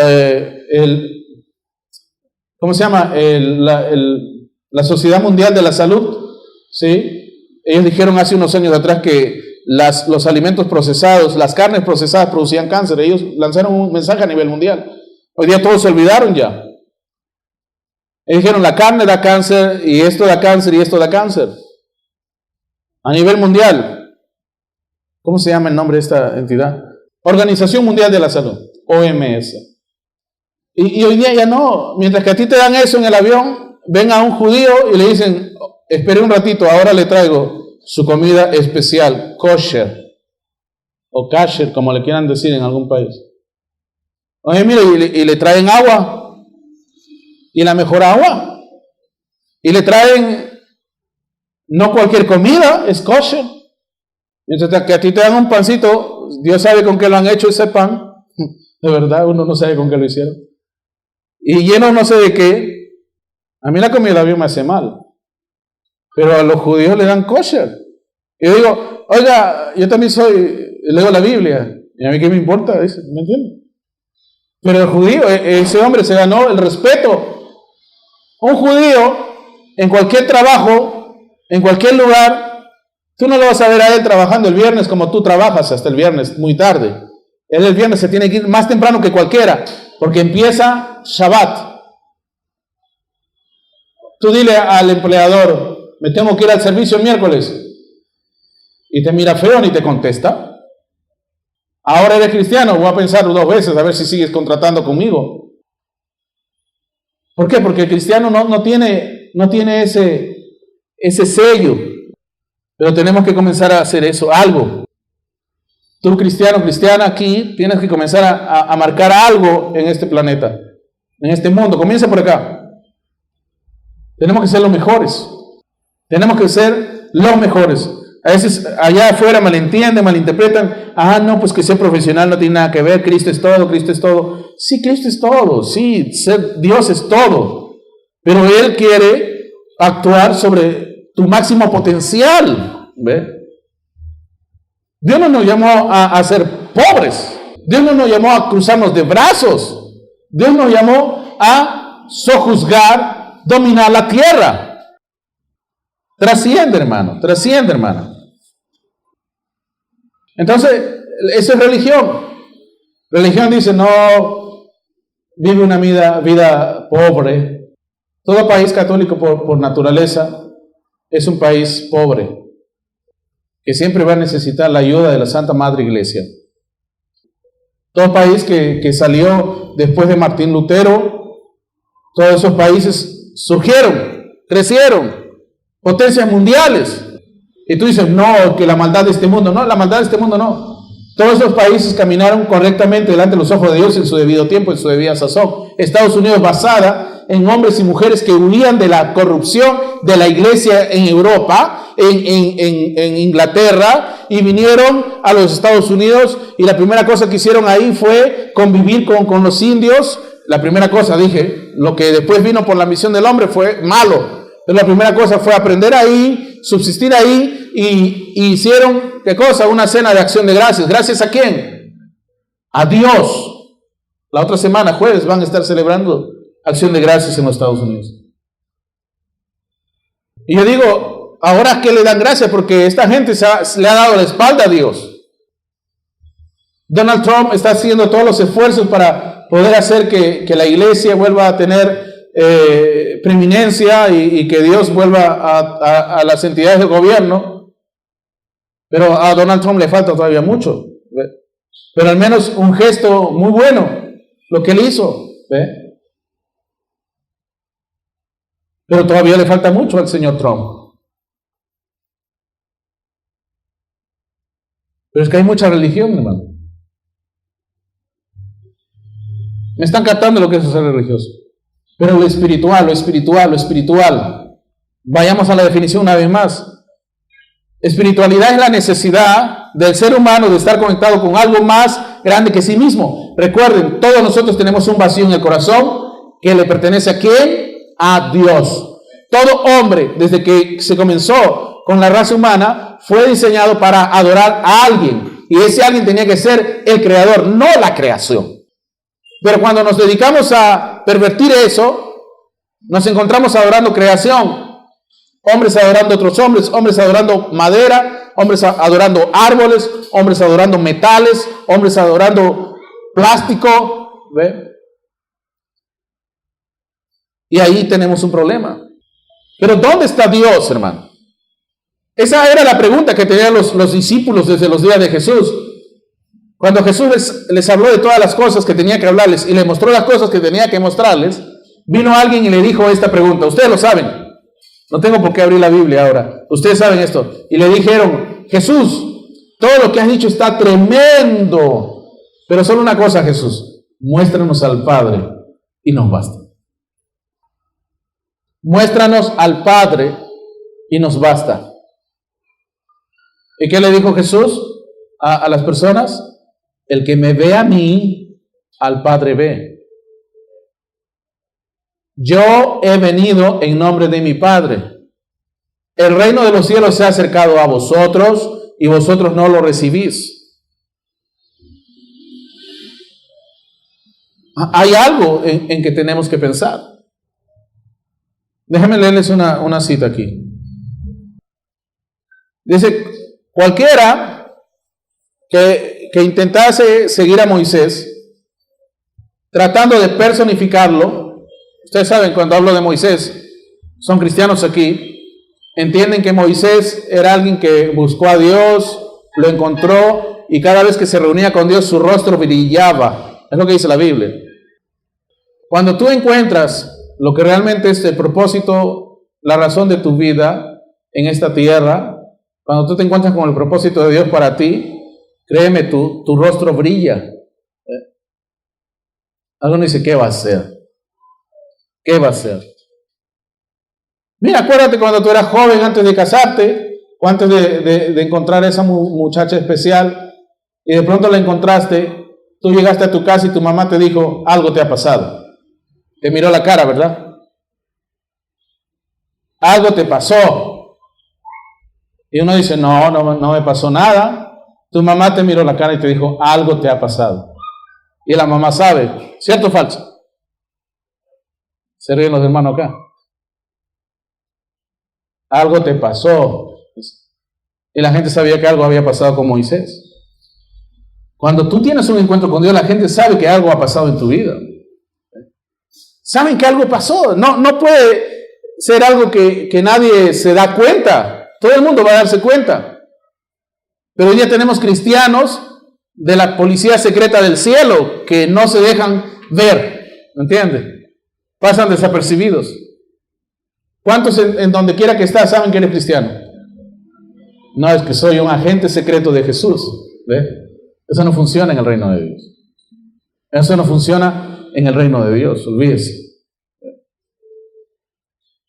¿cómo se llama? La Sociedad Mundial de la Salud, ¿sí? Ellos dijeron hace unos años atrás que los alimentos procesados, las carnes procesadas producían cáncer. Ellos lanzaron un mensaje a nivel mundial. Hoy día todos se olvidaron ya. Ellos dijeron la carne da cáncer, y esto da cáncer, y esto da cáncer. A nivel mundial. ¿Cómo se llama el nombre de esta entidad? Organización Mundial de la Salud, OMS. Y hoy día ya no. Mientras que a ti te dan eso en el avión, ven a un judío y le dicen, espere un ratito, ahora le traigo su comida especial, kosher, o kasher, como le quieran decir en algún país. Oye, mire, y le traen agua, y la mejor agua, y le traen no cualquier comida, es kosher. Mientras que a ti te dan un pancito, Dios sabe con qué lo han hecho ese pan, de verdad, uno no sabe con qué lo hicieron, y lleno no sé de qué. A mí la comida del avión me hace mal, pero a los judíos le dan kosher. Y yo digo, oiga, yo también leo la Biblia, y a mí qué me importa, dice, ¿me entiendes? Pero el judío, ese hombre se ganó el respeto. Un judío, en cualquier trabajo, en cualquier lugar, tú no lo vas a ver a él trabajando el viernes como tú trabajas hasta el viernes, muy tarde. Él el viernes se tiene que ir más temprano que cualquiera, porque empieza Shabbat. Tú dile al empleador, me tengo que ir al servicio el miércoles, y te mira feo ni te contesta. Ahora eres cristiano, voy a pensar 2 veces a ver si sigues contratando conmigo. ¿Por qué? Porque el cristiano no tiene ese sello. Pero tenemos que comenzar a hacer eso, algo. Tú cristiano, cristiana, aquí tienes que comenzar a marcar algo en este planeta, en este mundo. Comienza por acá. Tenemos que ser los mejores. Tenemos que ser los mejores. A veces allá afuera malentienden, malinterpretan. No, pues que ser profesional no tiene nada que ver. Cristo es todo, Cristo es todo. Sí, Cristo es todo. Sí, Dios es todo. Pero Él quiere actuar sobre tu máximo potencial. ¿Ve? Dios no nos llamó a ser pobres. Dios no nos llamó a cruzarnos de brazos. Dios nos llamó a sojuzgar, dominar la tierra. Trasciende, hermano, trasciende, hermana. Entonces, eso es religión. Religión dice, no, vive una vida pobre. Todo país católico por naturaleza es un país pobre, que siempre va a necesitar la ayuda de la Santa Madre Iglesia. Todo país que salió después de Martín Lutero, todos esos países surgieron, crecieron, potencias mundiales. Y tú dices, no, que la maldad de este mundo. No, la maldad de este mundo no. Todos esos países caminaron correctamente delante de los ojos de Dios en su debido tiempo, en su debida sazón. Estados Unidos basada en hombres y mujeres que huían de la corrupción de la iglesia en Europa, en Inglaterra, y vinieron a los Estados Unidos, y la primera cosa que hicieron ahí fue convivir con los indios. La primera cosa, dije, lo que después vino por la misión del hombre fue malo. Pero la primera cosa fue aprender ahí, subsistir ahí, y hicieron, ¿qué cosa? Una cena de acción de gracias. ¿Gracias a quién? A Dios. La otra semana, jueves, van a estar celebrando acción de gracias en los Estados Unidos. Y yo digo, ahora que le dan gracias, porque esta gente le ha dado la espalda a Dios. Donald Trump está haciendo todos los esfuerzos para poder hacer que la iglesia vuelva a tener preeminencia y que Dios vuelva a las entidades del gobierno, pero a Donald Trump le falta todavía mucho, ¿ve? Pero al menos un gesto muy bueno, lo que él hizo, ¿ve? Pero todavía le falta mucho al señor Trump. Pero es que hay mucha religión, hermano. Me están captando lo que es ser religioso. Pero lo espiritual, lo espiritual, lo espiritual. Vayamos a la definición una vez más. Espiritualidad es la necesidad del ser humano de estar conectado con algo más grande que sí mismo. Recuerden, todos nosotros tenemos un vacío en el corazón que le pertenece ¿a quién? A Dios. Todo hombre, desde que se comenzó con la raza humana, fue diseñado para adorar a alguien. Y ese alguien tenía que ser el creador, no la creación. Pero cuando nos dedicamos a pervertir eso, nos encontramos adorando creación. Hombres adorando otros hombres, hombres adorando madera, hombres adorando árboles, hombres adorando metales, hombres adorando plástico. ¿Ve? Y ahí tenemos un problema. Pero ¿dónde está Dios, hermano? Esa era la pregunta que tenían los discípulos desde los días de Jesús. Cuando Jesús les habló de todas las cosas que tenía que hablarles y les mostró las cosas que tenía que mostrarles, vino alguien y le dijo esta pregunta. Ustedes lo saben. No tengo por qué abrir la Biblia ahora. Ustedes saben esto. Y le dijeron, Jesús, todo lo que has dicho está tremendo. Pero solo una cosa, Jesús. Muéstranos al Padre y nos basta. Muéstranos al Padre y nos basta. ¿Y qué le dijo Jesús a las personas? El que me ve a mí, al Padre ve. Yo he venido en nombre de mi Padre. El reino de los cielos se ha acercado a vosotros y vosotros no lo recibís. Hay algo en que tenemos que pensar. Déjenme leerles una cita aquí. Dice, cualquiera que intentase seguir a Moisés, tratando de personificarlo, ustedes saben, cuando hablo de Moisés, son cristianos aquí, entienden que Moisés era alguien que buscó a Dios, lo encontró, y cada vez que se reunía con Dios, su rostro brillaba. Es lo que dice la Biblia. Cuando tú encuentras lo que realmente es el propósito, la razón de tu vida en esta tierra, cuando tú te encuentras con el propósito de Dios para ti, créeme, tu rostro brilla. Alguno dice, ¿qué va a hacer? ¿Qué va a hacer? Mira, acuérdate cuando tú eras joven, antes de casarte, o antes de encontrar a esa muchacha especial, y de pronto la encontraste, tú llegaste a tu casa y tu mamá te dijo, algo te ha pasado. Te miró la cara, ¿verdad? Algo te pasó. Y uno dice, no me pasó nada. Tu mamá te miró la cara y te dijo, algo te ha pasado. Y la mamá sabe, ¿cierto o falso? Se ríen los hermanos acá. Algo te pasó. Y la gente sabía que algo había pasado con Moisés. Cuando tú tienes un encuentro con Dios, la gente sabe que algo ha pasado en tu vida. Saben que algo pasó. No puede ser algo que nadie se da cuenta. Todo el mundo va a darse cuenta. Pero hoy día tenemos cristianos de la policía secreta del cielo que no se dejan ver. ¿Me entiendes? Pasan desapercibidos. ¿Cuántos en donde quiera que estás saben que eres cristiano? No, es que soy un agente secreto de Jesús. ¿Ve? Eso no funciona en el reino de Dios. Eso no funciona en el reino de Dios, olvídese.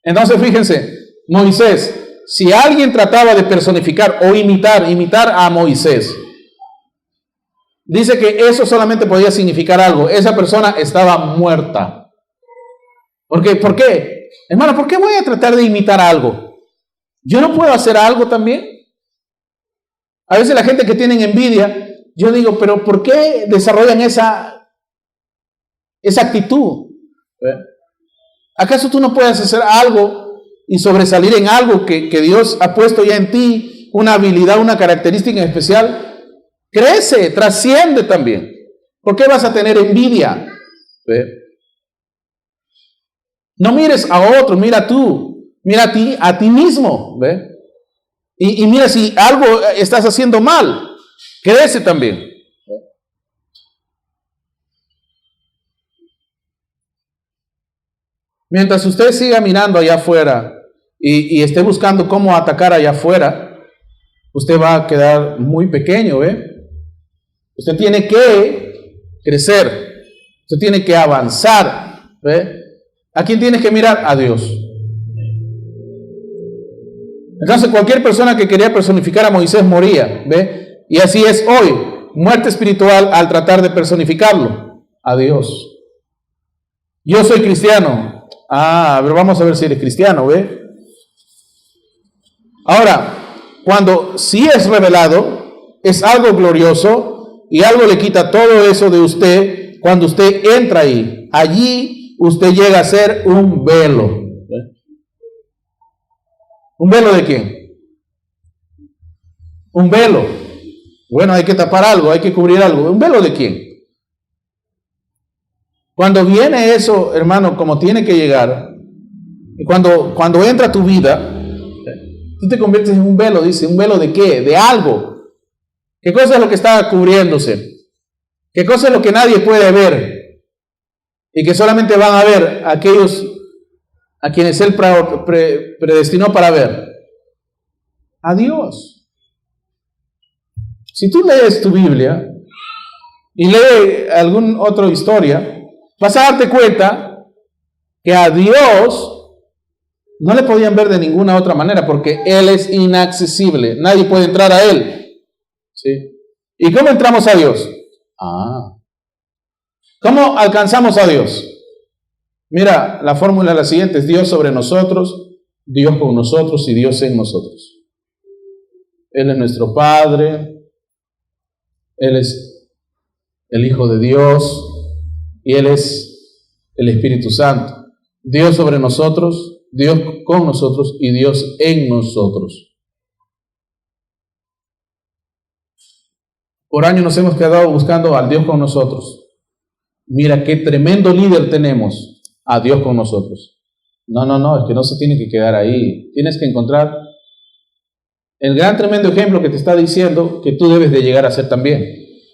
Entonces fíjense, Moisés, si alguien trataba de personificar o imitar a Moisés, dice que eso solamente podía significar algo. Esa persona estaba muerta. ¿Por qué? Hermano, ¿por qué voy a tratar de imitar algo? ¿Yo no puedo hacer algo también? A veces la gente que tiene envidia, yo digo, pero ¿por qué desarrollan esa actitud? ¿Acaso tú no puedes hacer algo y sobresalir en algo que Dios ha puesto ya en ti, una habilidad, una característica especial? Crece, trasciende también. ¿Por qué vas a tener envidia? No mires a otro, mira tú, mira a ti mismo, ¿ve? Y mira si algo estás haciendo mal, crece también. Mientras usted siga mirando allá afuera y esté buscando cómo atacar allá afuera, usted va a quedar muy pequeño, ¿ve? Usted tiene que crecer, usted tiene que avanzar, ¿ve? ¿A quién tiene que mirar? A Dios. Entonces cualquier persona que quería personificar a Moisés moría, ¿ve? Y así es hoy, muerte espiritual al tratar de personificarlo, a Dios. Yo soy cristiano. A ver, vamos a ver si eres cristiano, ¿ve? Ahora, cuando sí es revelado, es algo glorioso y algo le quita todo eso de usted cuando usted entra ahí. Allí usted llega a ser un velo. ¿Ve? ¿Un velo de quién? Un velo. Bueno, hay que tapar algo, hay que cubrir algo. ¿Un velo de quién? Cuando viene eso, hermano, como tiene que llegar, cuando entra a tu vida, tú te conviertes en un velo, dice, ¿un velo de qué? De algo. ¿Qué cosa es lo que está cubriéndose? ¿Qué cosa es lo que nadie puede ver? Y que solamente van a ver aquellos a quienes Él predestinó para ver. A Dios. Si tú lees tu Biblia y lees alguna otra historia, vas a darte cuenta que a Dios no le podían ver de ninguna otra manera porque Él es inaccesible. Nadie puede entrar a Él. ¿Sí? ¿Y cómo entramos a Dios? ¿Cómo alcanzamos a Dios? Mira, la fórmula es la siguiente: es Dios sobre nosotros, Dios con nosotros y Dios en nosotros. Él es nuestro Padre, Él es el Hijo de Dios y Él es el Espíritu Santo. Dios sobre nosotros, Dios con nosotros y Dios en nosotros. Por años nos hemos quedado buscando al Dios con nosotros. Mira qué tremendo líder tenemos, a Dios con nosotros. No, es que no se tiene que quedar ahí. Tienes que encontrar el gran tremendo ejemplo que te está diciendo que tú debes de llegar a ser también.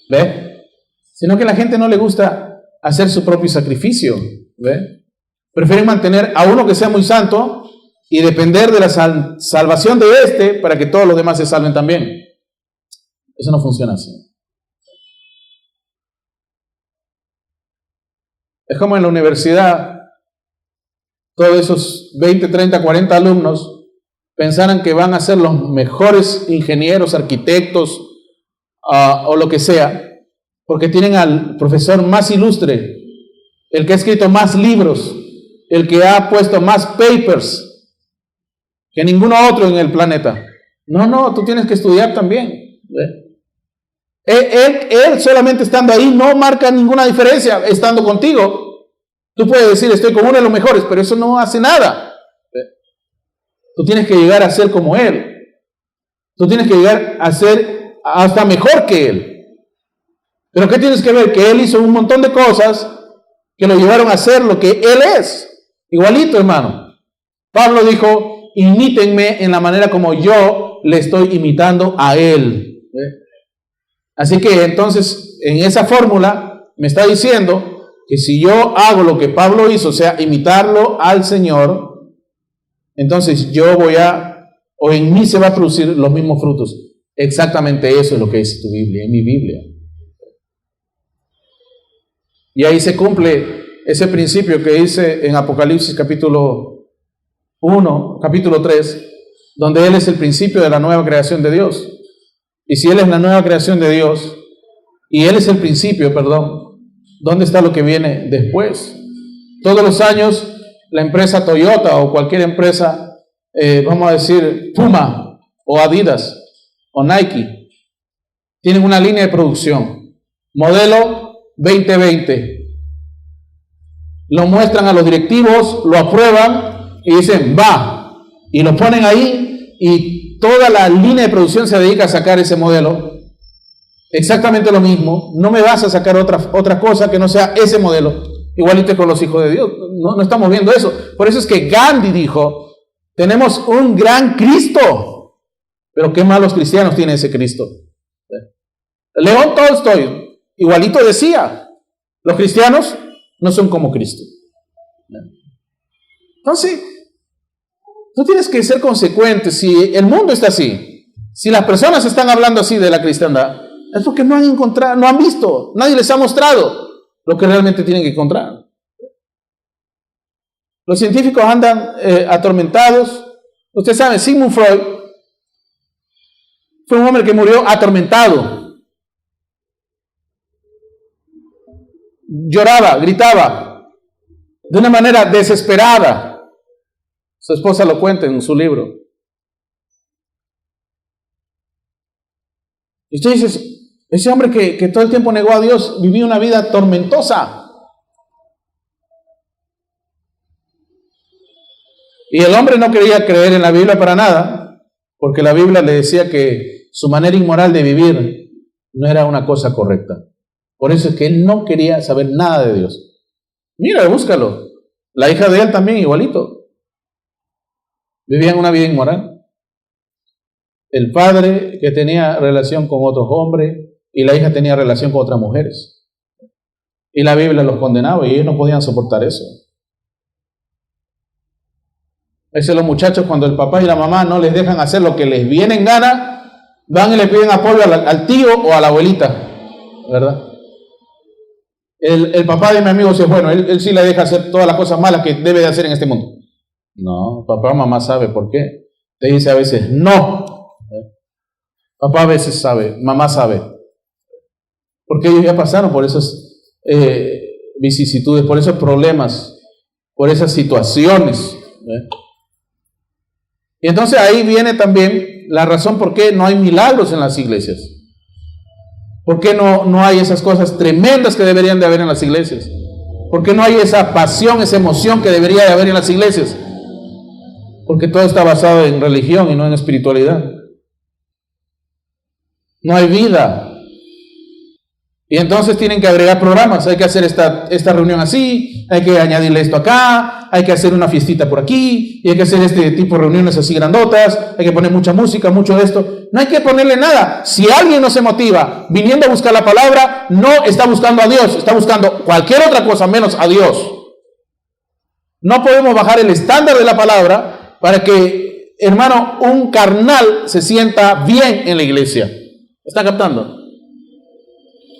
¿Ve? Sino que a la gente no le gusta hacer su propio sacrificio. ¿Ve? Prefieren mantener a uno que sea muy santo y depender de la salvación de este para que todos los demás se salven también. Eso no funciona así. Es como en la universidad, todos esos 20, 30, 40 alumnos pensaran que van a ser los mejores ingenieros, arquitectos o lo que sea, porque tienen al profesor más ilustre, el que ha escrito más libros, el que ha puesto más papers que ninguno otro en el planeta. No, tú tienes que estudiar también. Él solamente estando ahí no marca ninguna diferencia estando contigo. Tú puedes decir, estoy con uno de los mejores, pero eso no hace nada. Tú tienes que llegar a ser como él. Tú tienes que llegar a ser hasta mejor que él. Pero ¿qué tienes que ver? Que él hizo un montón de cosas que lo llevaron a ser lo que él es. Igualito, hermano. Pablo dijo, imítenme en la manera como yo le estoy imitando a él. Así que entonces, en esa fórmula, me está diciendo que si yo hago lo que Pablo hizo, o sea, imitarlo al Señor, entonces yo o en mí se va a producir los mismos frutos. Exactamente eso es lo que es tu Biblia, es mi Biblia. Y ahí se cumple ese principio que dice en Apocalipsis capítulo 1, capítulo 3, donde Él es el principio de la nueva creación de Dios. Y si Él es la nueva creación de Dios, y Él es el principio, ¿dónde está lo que viene después? Todos los años, la empresa Toyota o cualquier empresa, vamos a decir Puma o Adidas o Nike, tienen una línea de producción, modelo 2020. Lo muestran a los directivos, lo aprueban y dicen, va, y lo ponen ahí y toda la línea de producción se dedica a sacar ese modelo. Exactamente lo mismo. No me vas a sacar otra cosa que no sea ese modelo. igualito con los hijos de Dios. No estamos viendo eso. Por eso es que Gandhi dijo, tenemos un gran Cristo, pero qué malos cristianos tiene ese Cristo. León Tolstoy igualito decía, los cristianos no son como Cristo. Entonces, tú tienes que ser consecuente. Si el mundo está así, si las personas están hablando así de la cristiandad, es porque no han encontrado, no han visto, nadie les ha mostrado lo que realmente tienen que encontrar. Los científicos andan atormentados. Usted sabe, Sigmund Freud fue un hombre que murió atormentado. Lloraba, gritaba, de una manera desesperada. Su esposa lo cuenta en su libro. Y usted dice, ese hombre que todo el tiempo negó a Dios, vivía una vida tormentosa. Y el hombre no quería creer en la Biblia para nada, porque la Biblia le decía que su manera inmoral de vivir no era una cosa correcta. Por eso es que él no quería saber nada de Dios. Mira, búscalo. La hija de él también igualito. Vivían una vida inmoral. El padre que tenía relación con otros hombres y la hija tenía relación con otras mujeres. Y la Biblia los condenaba y ellos no podían soportar eso. Ese los muchachos, cuando el papá y la mamá no les dejan hacer lo que les viene en gana, van y le piden apoyo al tío o a la abuelita, ¿verdad? El papá de mi amigo dice, bueno, él sí le deja hacer todas las cosas malas que debe de hacer en este mundo. No, papá o mamá sabe por qué. Te dice a veces no. Papá a veces sabe, mamá sabe. Porque ellos ya pasaron por esas vicisitudes, por esos problemas, por esas situaciones. Y entonces ahí viene también la razón por qué no hay milagros en las iglesias. ¿Por qué no hay esas cosas tremendas que deberían de haber en las iglesias? ¿Por qué no hay esa pasión, esa emoción que debería de haber en las iglesias? Porque todo está basado en religión y no en espiritualidad. No hay vida. Y entonces tienen que agregar programas. Hay que hacer esta reunión así, hay que añadirle esto acá, hay que hacer una fiestita por aquí, y hay que hacer este tipo de reuniones así grandotas, hay que poner mucha música, mucho de esto. No hay que ponerle nada. Si alguien no se motiva viniendo a buscar la palabra, no está buscando a Dios, está buscando cualquier otra cosa menos a Dios. No podemos bajar el estándar de la palabra para que, hermano, un carnal se sienta bien en la iglesia. ¿Está captando?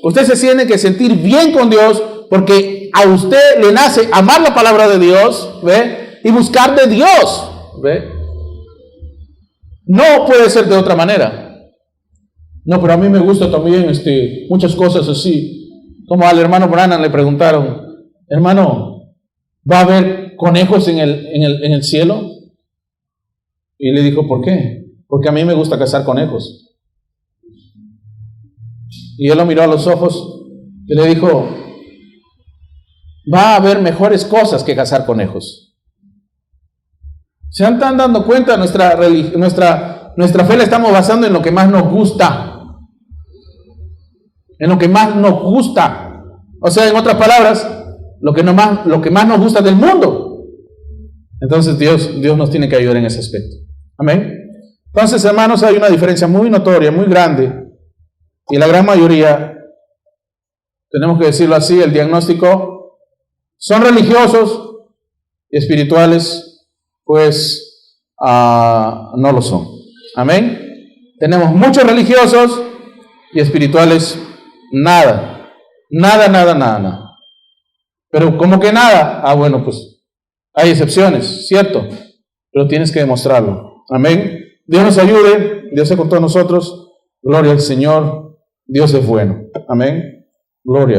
Usted se tiene que sentir bien con Dios porque a usted le nace amar la palabra de Dios, ¿ve? Y buscar de Dios, ¿ve? No puede ser de otra manera. No, pero a mí me gusta también muchas cosas así. Como al hermano Branham le preguntaron, hermano, ¿va a haber conejos en el cielo? Y le dijo, ¿por qué? Porque a mí me gusta cazar conejos. Y él lo miró a los ojos y le dijo, va a haber mejores cosas que cazar conejos. ¿Se están dando cuenta? Nuestra fe la estamos basando en lo que más nos gusta. En lo que más nos gusta. O sea, en otras palabras, lo que más nos gusta del mundo. Entonces Dios nos tiene que ayudar en ese aspecto. Amén. Entonces, hermanos, hay una diferencia muy notoria, muy grande. Y la gran mayoría, tenemos que decirlo así, el diagnóstico, son religiosos y espirituales, pues no lo son. Amén. Tenemos muchos religiosos y espirituales, nada. Nada. Pero ¿cómo que nada? Bueno, pues hay excepciones, ¿cierto? Pero tienes que demostrarlo. Amén. Dios nos ayude, Dios sea con todos nosotros. Gloria al Señor. Dios es bueno. Amén. Gloria a Dios.